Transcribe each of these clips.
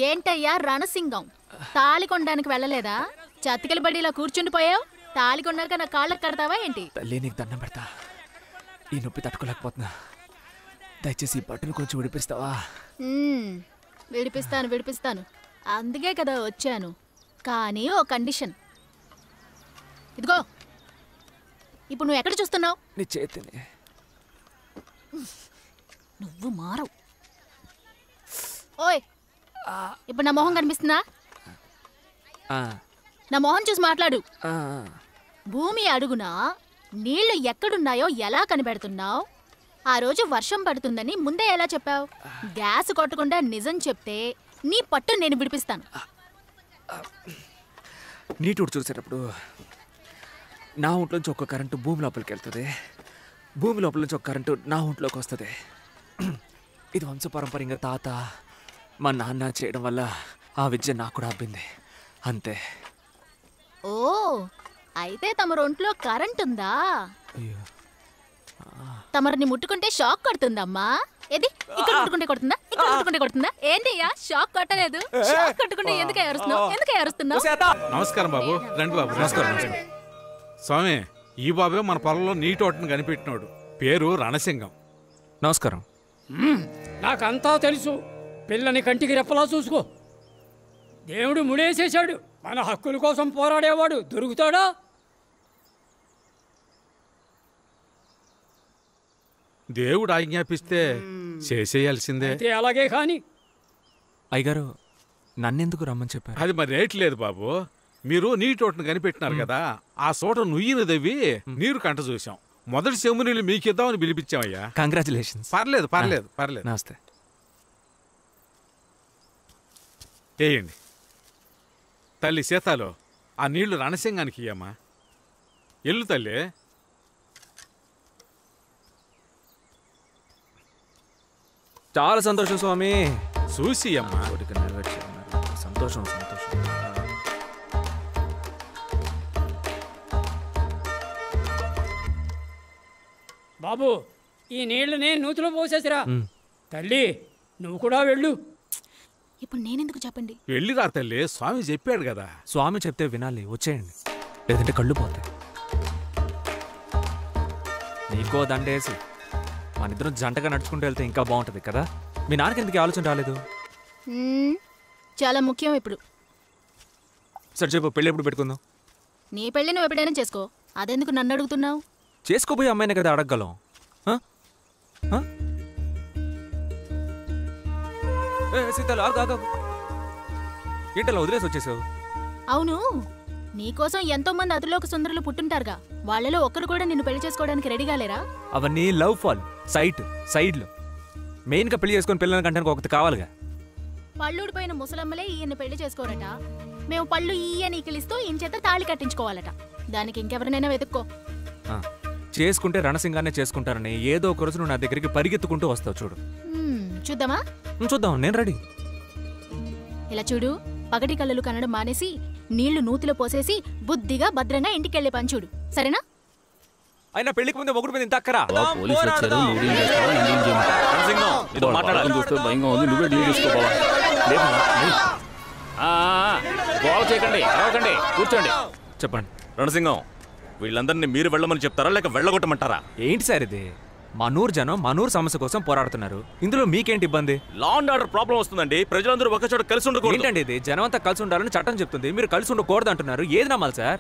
ఏంటయ్యా రణసింగం, తాళి కొనడానికి వెళ్ళలేదా? చతికిల బడిలో కూర్చుండిపోయావు. తాళి కొన్నాక నా కాళ్ళకు కడతావా ఏంటి? తల్లి నీకు దండం పెడతా, ఈ నొప్పి తట్టుకోలేకపోతున్నా. దయచేసి ఈ బట్టను కొంచెం విడిపిస్తావా? విడిపిస్తాను. అందుకే కదా వచ్చాను. కానీ ఓ కండిషన్. ఇదిగో, ఇప్పుడు నువ్వు ఎక్కడ చూస్తున్నావు? నీ చేతిని. నువ్వు మారవు. ఓయ్, ఇప్పుడు నా మొహం కనిపిస్తుందా? నా మొహం చూసి మాట్లాడు. భూమి అడుగున నీళ్లు ఎక్కడున్నాయో ఎలా కనిపెడుతున్నావు? ఆ రోజు వర్షం పడుతుందని ముందే ఎలా చెప్పావు? గ్యాస్ కొట్టకుండా నిజం చెప్తే నీ పట్టు నేను విడిపిస్తాను. నీటి చూసేటప్పుడు నా ఒంట్లోంచి ఒక కరెంటు భూమి లోపలికి వెళ్తుంది, భూమి లోపల నుంచి ఒక కరెంటు నా ఒంట్లోకి వస్తుంది. ఇది వంశపారంపర్యంగా తాత మా నాన్న చేయడం వల్ల ఆ విద్య నాకు కూడా అబ్బింది, అంతే. ఓ, అయితే తమరు ఒంట్లో కరెంట్ ఉందా? తమరిని ముట్టుకుంటే షాక్ కొడుతుందమ్మా. ఏది ఇక్కడ ముట్టుకుంటే కొడుతుందా? ఇక్కడ ముట్టుకుంటే కొడుతుందా? ఏంటయ్యా షాక్ కొట్టలేదు? షాక్ కొట్టుకుంటే ఎందుకు ఏరుస్తున్నావు? నమస్కారం బాబు. రండి బాబు. నమస్కారం. స్వామి, ఈ బాబే మన పొలంలో నీటి ఓటను కనిపెట్టినోడు. పేరు రణసింగం. నమస్కారం. నాకంతా తెలుసు. పిల్లని కంటికి రెప్పలా చూసుకో. దేవుడు ముడేసేశాడు. మన హక్కుల కోసం పోరాడేవాడు దొరుకుతాడా? దేవుడు ఆజ్ఞాపిస్తే చేసేయాల్సిందే. అలాగే కాని అయ్యగారు నన్నెందుకు రమ్మని చెప్పారు? అది మరి రేట్ లేదు బాబు. మీరు నీటి ఓటను కనిపెట్టినారు కదా, ఆ చోట నుయ్యిని దవ్వి నీరు కంట చూసాం. మొదటి చెంబు నీళ్ళు మీకిద్దామని పిలిపించామయ్యా. కంగ్రాచులేషన్స్. పర్లేదు. నమస్తే. వేయండి. తల్లి సీతాలో ఆ నీళ్లు రణసింగానికి ఇయ్యమ్మా. ఎల్లు తల్లి. చాలా సంతోషం స్వామి. చూసి అమ్మా. సంతోషం. బాబు, ఈ నీళ్ళని నూతిలో పోసేసిరా. తల్లి, నువ్వు కూడా వెళ్ళు. ఇప్పుడు నేనెందుకు చెప్పండి? వెళ్ళిరా తల్లి, స్వామి చెప్పాడు కదా. స్వామి చెప్తే వినాలి, వచ్చేయండి, లేదంటే కళ్ళు పోతాయి. నీకో దండేసి మనిద్దరం జంటగా నడుచుకుంటూ వెళ్తే ఇంకా బాగుంటుంది కదా. మీ నాన్నకి ఎందుకు ఆలోచన రాలేదు? చాలా ముఖ్యం ఇప్పుడు. సరే చెప్పు, పెళ్ళి ఎప్పుడు పెట్టుకుందాం? నీ పెళ్ళి నువ్వు ఎప్పుడైనా చేసుకో, అదెందుకు నన్ను అడుగుతున్నావు? చేసుకోబోయే అమ్మాయినే కదా అడగగలం. సీతలు ఏంటలా వదిలేసి వచ్చేసావు? అవును, నీకోసం ఎంతో మంది అతులోక సుందరులు పుట్టుంటారుగా, వాళ్ళలో ఒక్కరు కూడా నిన్ను పెళ్లి చేసుకోవడానికి రెడీగా లేరా? అవన్నీ లవ్ ఫాల్ సైడ్లో. మెయిన్గా పెళ్లి చేసుకుని పిల్లల కంటే ఒకటి కావాలిగా. పళ్ళూడిపోయిన ముసలమ్మలే ఈయన్ని పెళ్లి చేసుకోరట. మేము పళ్ళు ఈయన ఈకిలిస్తూ ఈయన చేత తాళి కట్టించుకోవాలట. దానికి ఇంకెవరినైనా వెతుక్కో. చేసుకుంటే రణసింగానే చేసుకుంటారని ఏదో ఒక రోజు నువ్వు నా దగ్గరికి పరిగెత్తుకుంటూ వస్తావు చూడు. చూద్దామా? చూద్దాం, నేను రెడీ. ఇలా చూడు, పగటి కళ్ళలు కనడం మానేసి నీళ్లు నూతిలో పోసేసి బుద్ధిగా భద్రంగా ఇంటికెళ్లే పని చూడు, సరేనా? అయినా పెళ్లికి ముందే మొగుడు మీద ఇంత అక్కరా? కూర్చోండి. చెప్పండి రణసింగం, వీళ్ళందరినీ మీరు వెళ్ళమని చెప్తారా లేక వెళ్ళగొట్టమంటారా? ఏంటి సార్ ఇది? మనూరు జనం మనూరు సమస్య కోసం పోరాడుతున్నారు, ఇందులో మీకేంటి ఇబ్బంది? లా అండ్ ఆర్డర్ ప్రాబ్లం వస్తుందండి. ప్రజలందరూ ఒక చోట కలిసి ఉండకూడదు. ఏంటండి ఇది? జనం అంతా కలిసి ఉండాలని చట్టం చెప్తుంది, మీరు కలిసి ఉండకూడదు అంటున్నారు. ఏది నమ్మాలి సార్?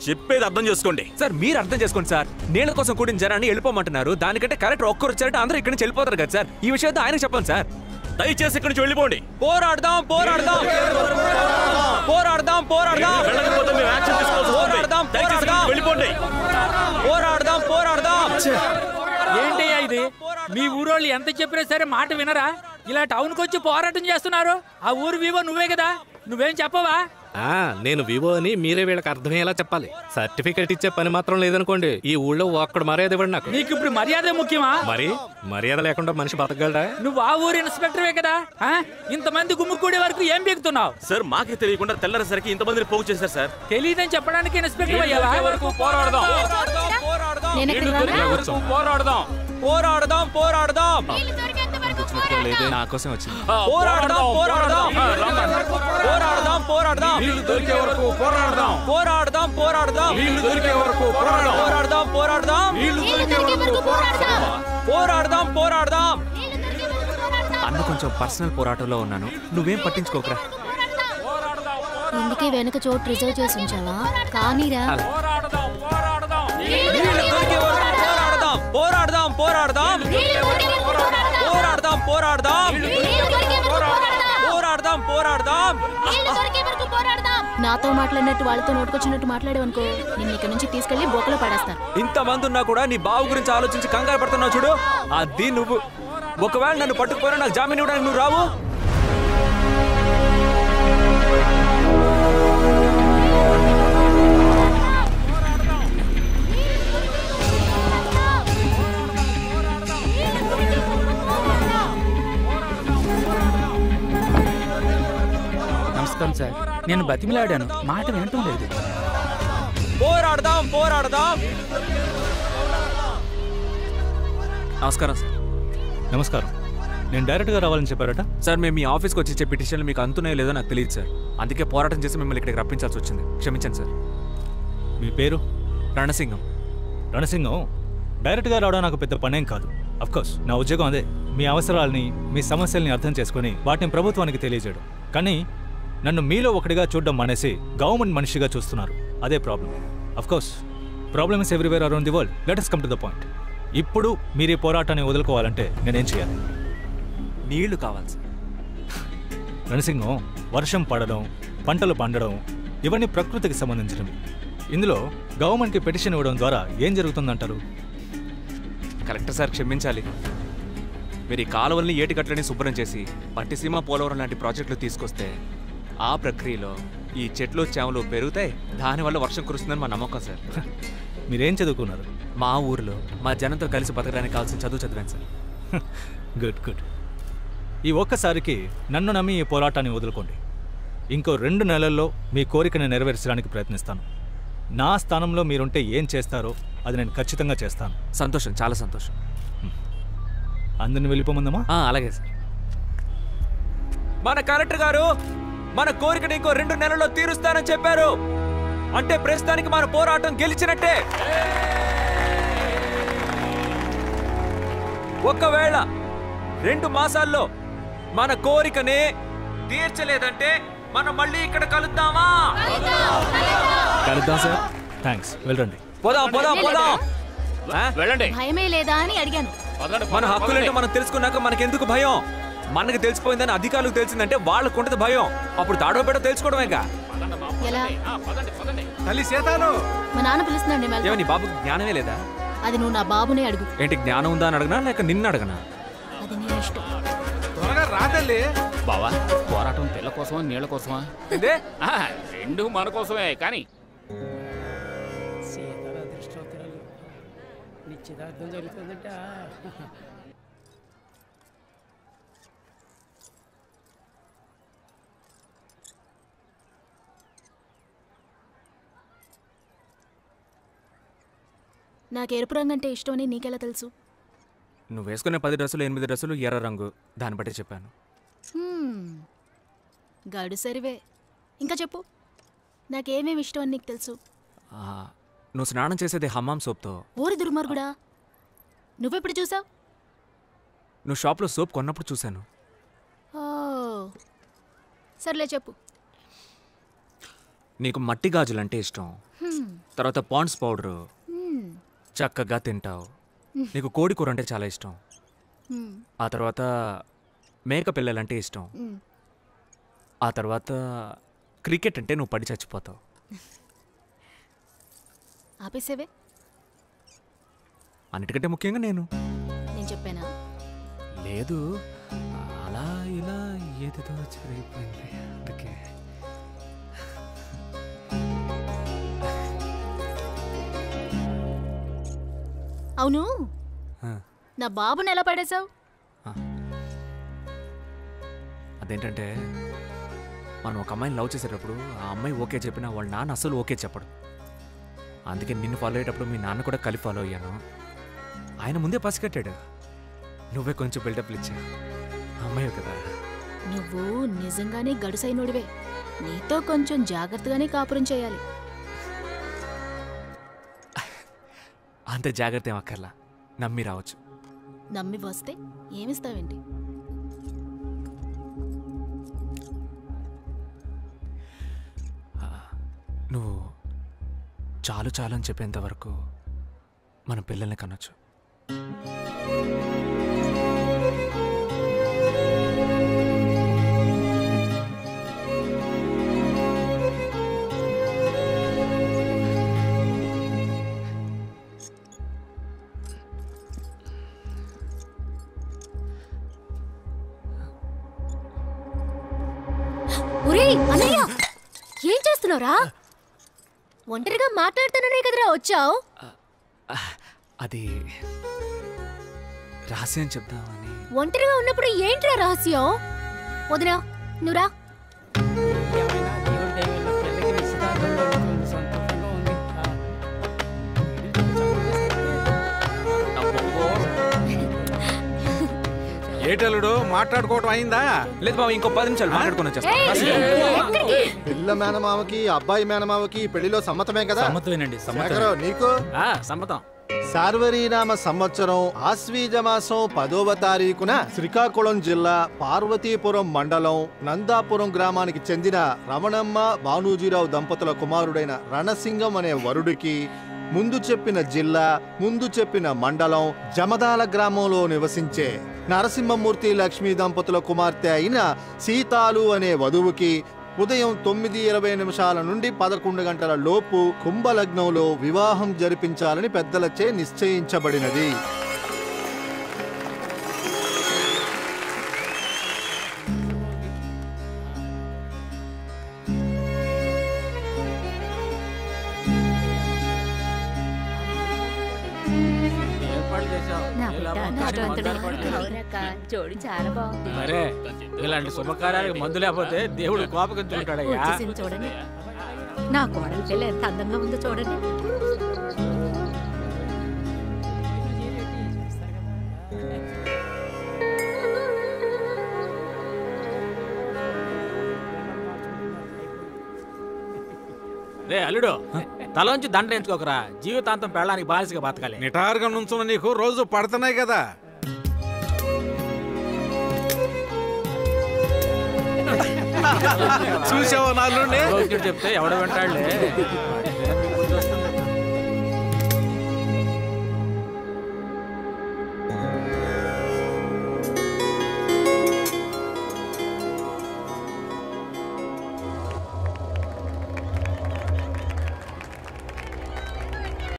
చెప్పేది అర్థం చేసుకోండి సార్. మీరు అర్థం చేసుకోండి సార్. నీళ్ళ కోసం కూడిన జనాన్ని వెళ్ళిపోమంటున్నారు, దానికంటే కరెక్ట్ ఒక్కరు వచ్చారంటే అందరూ ఇక్కడి నుంచి వెళ్ళిపోతారు కదా సార్. ఈ విషయంతో ఆయనకు చెప్పండి సార్. దయచేసి ఇక్కడి నుంచి వెళ్ళిపోండి. పోరాడదాం. వెళ్ళకపోతే మేము యాక్షన్ తీసుకోవాల్సి వస్తుంది. వెళ్ళిపోండి. పోరాడదాం. ఏంటయ్యా ఇది? మీ ఊరోళ్ళు ఎంత చెప్పినా సరే మాట వినరా? ఇలా టౌన్కి వచ్చి పోరాటం చేస్తున్నారు. ఆ ఊరు వివో నువ్వే కదా, నువ్వేం చెప్పవా? నేను వివో అని మీరే వీళ్ళకి అర్థమయ్యేలా చెప్పాలి. సర్టిఫికెట్ ఇచ్చే పని మాత్రం లేదనుకోండి, ఈ ఊళ్ళో ఒక్కడ మర్యాద ఇవ్వండి నాకు. నీకు ఇప్పుడు మర్యాద ముఖ్యమా? మరి మర్యాద లేకుండా మనిషి బతకగలడా? నువ్వు ఆ ఊరు ఇన్స్పెక్టర్వే కదా, ఇంతమంది గుమ్ముకూడే వరకు ఏం పీకుతున్నావు? సార్, మాకే తెలియకుండా తెల్లరేసరికి ఇంతమందిని పోగు చేశారు సార్. తెలియదని చెప్పడానికి ఇన్స్పెక్టర్ అయ్యావా? పోరాడదాం. నా కోసం వచ్చింది. పోరాడదాం. పోరాడదాం నీళ్లు దొరికే వరకు పోరాడదాం పోరాడదాం పోరాడదాం నీళ్లు దొరికే వరకు పోరాడదాం పోరాడదాం పోరాడదాం నీళ్లు దొరికే వరకు పోరాడదాం పోరాడదాం పోరాడదాం అన్న కొంచెం పర్సనల్ పోరాటంలో ఉన్నాను, నువ్వేం పట్టించుకోకరా. ఇందుకే వెనక చోటు రిజర్వ్ చేసి ఉంచావా? కానీరా. నీళ్లు దొరికే వరకు పోరాడదాం పోరాడదాం పోరాడదాం పోరాడదాం పోరాడదాం పోరాడదాం పోరాడదాం. నాతో మాట్లాడినట్టు వాళ్ళతో నోటుకొచ్చినట్టు మాట్లాడేవనుకో, నిన్ను ఇక్కడ నుంచి తీసుకెళ్లి బొక్కలో పడేస్తాను. ఇంతమంది ఉన్నా కూడా నీ బావు గురించి ఆలోచించి కంగారు పడుతున్నావు చూడు, అది నువ్వు. ఒకవేళ నన్ను పట్టుకుపోయినా నాకు జామీన్ ఇవ్వడానికి నువ్వు రావు. నమస్కారం సార్, నేను బతిమిలాడాను, మాట వినటం లేదు. పోరాడదాం పోరాడదాం. నమస్కారం సార్. నమస్కారం. నేను డైరెక్ట్గా రావాలని చెప్పారట సార్. మేము మీ ఆఫీస్కి వచ్చి ఇచ్చే పిటిషన్లు మీకు అందుతున్నాయో లేదో నాకు తెలియదు సార్, అందుకే పోరాటం చేసి మిమ్మల్ని ఇక్కడికి రప్పించాల్సి వచ్చింది. క్షమించండి సార్. మీ పేరు? రణసింగం. రణసింగం. డైరెక్ట్గా రావడం నాకు పెద్ద పనేం కాదు. అఫ్కోర్స్ నా ఉద్యోగం అదే, మీ అవసరాలని మీ సమస్యల్ని అర్థం చేసుకుని వాటిని ప్రభుత్వానికి తెలియజేయడం. కానీ నన్ను మీలో ఒకటిగా చూడడం మానేసి గవర్నమెంట్ మనిషిగా చూస్తున్నారు, అదే problem. Of course problem is everywhere around the world. Let us come to the point. ఇప్పుడు మీరు ఈ పోరాటాన్ని వదులుకోవాలంటే నేనేం చేయాలి? నీళ్లు కావాలి సార్. రణసింగం, వర్షం పడడం, పంటలు పండడం ఇవన్నీ ప్రకృతికి సంబంధించినవి. ఇందులో గవర్నమెంట్కి పిటిషన్ ఇవ్వడం ద్వారా ఏం జరుగుతుందంటారు? కలెక్టర్ సార్ క్షమించాలి, మీరు ఈ కాలువల్ని ఏటికట్లని శుభ్రం చేసి పట్టిసీమ పోలవరం లాంటి ప్రాజెక్టులు తీసుకొస్తే ఆ ప్రక్రియలో ఈ చెట్లు చేమలు పెరుగుతాయి, దానివల్ల వర్షం కురుస్తుందని మా నమ్మకం సార్. మీరేం చదువుకున్నారు? మా ఊరిలో మా జనంతో కలిసి బతకడానికి కావాల్సిన చదువు చదివాను సార్. Good good. ఈ ఒక్కసారికి నన్ను నమ్మి ఈ పోరాటాన్ని వదులుకోండి. ఇంకో 2 నెలల్లో మీ కోరికను నెరవేర్చడానికి ప్రయత్నిస్తాను. నా స్థానంలో మీరుంటే ఏం చేస్తారో అది నేను ఖచ్చితంగా చేస్తాను. సంతోషం, చాలా సంతోషం. అందరిని వెళ్ళిపోమందమా? అలాగే సార్. మన కలెక్టర్ గారు మన కోరికను ఇంకో 2 నెలల్లో తీరుస్తానని చెప్పారు. అంటే ప్రస్తుతానికి మన పోరాటం గెలిచినట్టే. ఒకవేళ 2 మాసాల్లో మన కోరికనే తీర్చలేదంటే మనం మళ్ళీ ఇక్కడ కలుద్దామా? కలుద్దాం సార్. థ్యాంక్స్. వెళ్ళండి. పోదాం పోదాం పోదాం. వెళ్ళండి. భయమే లేదా అని అడిగాను. మన హక్కులేంటో మనం తెలుసుకున్నాక మనకెందుకు భయం? మనకు తెలిసిపోయిందని అధికారులకు తెలిసిందంటే వాళ్ళకు ఉంటుంది భయం. అప్పుడు తాడో పెడో తెలుసుకోవడమేగా. ఎలా? తల్లి సీతాను, మా నాన్న పిలుస్తున్నాడు, నేను వెళ్తాను. నీ బాబుకి జ్ఞానమే లేదా? అది నువ్వు నా బాబునే అడుగు. ఏంటి జ్ఞానం ఉందా అని అడగనా లేక నిన్ను అడగనా? అది నీ ఇష్టం. త్వరగా రా తల్లి. బావా, పోరాటం తెల్ల కోసమా నీళ్ళ కోసమా? ఇదే రెండు మన కోసమే. కానీ నిశ్చితార్థం జరుగుతుందంట. నాకు ఎరుపు రంగు అంటే ఇష్టం అని నీకెలా తెలుసు? నువ్వు వేసుకునే 10 డ్రెస్సులు 8 డ్రెస్సులు ఎర్ర రంగు, దాన్ని బట్టి చెప్పాను. గడు సరివే. ఇంకా చెప్పు, నాకేమేమి ఇష్టం అని నీకు తెలుసు? నువ్వు స్నానం చేసేది హమ్మాం సోప్తో. ఊరి దుర్మార్గుడా, నువ్వెప్పుడు చూసావు? నువ్వు షాప్లో సోప్ కొన్నప్పుడు చూశాను. ఓ సర్లే చెప్పు. నీకు మట్టి గాజులంటే ఇష్టం, తర్వాత పాండ్స్ పౌడరు, చక్కగా తింటావు. నీకు కోడి కూర అంటే చాలా ఇష్టం, ఆ తర్వాత మేక పిల్లలంటే ఇష్టం, ఆ తర్వాత క్రికెట్ అంటే నువ్వు పడి చచ్చిపోతావు. ఆపేసేవే. అన్నిటికంటే ముఖ్యంగా నేను చెప్పానా? లేదు, అలా ఇలా ఏదేదో జరిగిపోయింది అందుకే. అవును, నా బాబుని ఎలా పడేశావు? అదేంటంటే మనం ఒక అమ్మాయిని లవ్ చేసేటప్పుడు ఆ అమ్మాయి ఓకే చెప్పినా వాళ్ళ నాన్న అసలు ఓకే చెప్పడు. అందుకే నిన్ను ఫాలో అయ్యేటప్పుడు మీ నాన్న కూడా కలిసి ఫాలో అయ్యాను. ఆయన ముందే పసిగట్టాడు, నువ్వే కొంచెం బిల్డప్లు ఇచ్చా. అమ్మాయి కదా. నువ్వు నిజంగానే గడుసైనోడివే. నీతో కొంచెం జాగ్రత్తగానే కాపురం చేయాలి. అంత జాగ్రత్త ఏం అక్కర్లా, నమ్మి రావచ్చు. నమ్మి వస్తే ఏమిస్తావేంటి? నువ్వు చాలు చాలు అని చెప్పేంత వరకు మన పిల్లల్ని కనొచ్చు. ఏం చేస్తున్నావురా? ఒంటరిగా మాట్లాడుతున్నానే కదరా వచ్చావు. అది రహస్యం చెప్దామని. ఒంటరిగా ఉన్నప్పుడు ఏంట్రా రహస్యం? వదినా నువ్వురా. ఏటలుడు మాట్లాడుకోవటం అయిందా? లేదు బాబు, ఇంకో 10 నిమిషాలు మాట్లాడుకుని వచ్చేస్తాను. పిల్ల మేనమావకి అబ్బాయి మేనమావకి పెళ్లిలో సమ్మతమే కదా? సమ్మతమేనండి. నీకు సమ్మతం. సార్వరీనామ సంవత్సరం ఆశ్వీజ మాసం 10వ తారీఖున శ్రీకాకుళం జిల్లా పార్వతీపురం మండలం నందాపురం గ్రామానికి చెందిన రమణమ్మ భానూజీరావు దంపతుల కుమారుడైన రణసింగం అనే వరుడికి ముందు చెప్పిన జిల్లా, ముందు చెప్పిన మండలం జమదాల గ్రామంలో నివసించే నరసింహమూర్తి లక్ష్మీ దంపతుల కుమార్తె అయిన సీతాలు అనే వధువుకి ఉదయం 9:20 నుండి 11 గంటల లోపు కుంభలగ్నంలో వివాహం జరిపించాలని పెద్దలచే నిశ్చయించబడినది. జోడి చాలా బాగుంది. మరే ఇలాంటి శుభకార్యాలకు మందు లేకపోతే దేవుడు కోపగించుకుంటాడయ్యా. చూడండి, నా కోడలి పిల్ల ఎంత అందంగా ఉందో చూడండి. రే అల్లుడు, తలోంచి దండ ఎంచుకోకరా. జీవితాంతం పెళ్ళానికి బానిసగా బతకాలి. నిటారుగా నుంచున్న నీకు రోజు పడుతున్నాయి కదా. చూసావా నాలుగు చెప్తే ఎవడ వెంటాడులే.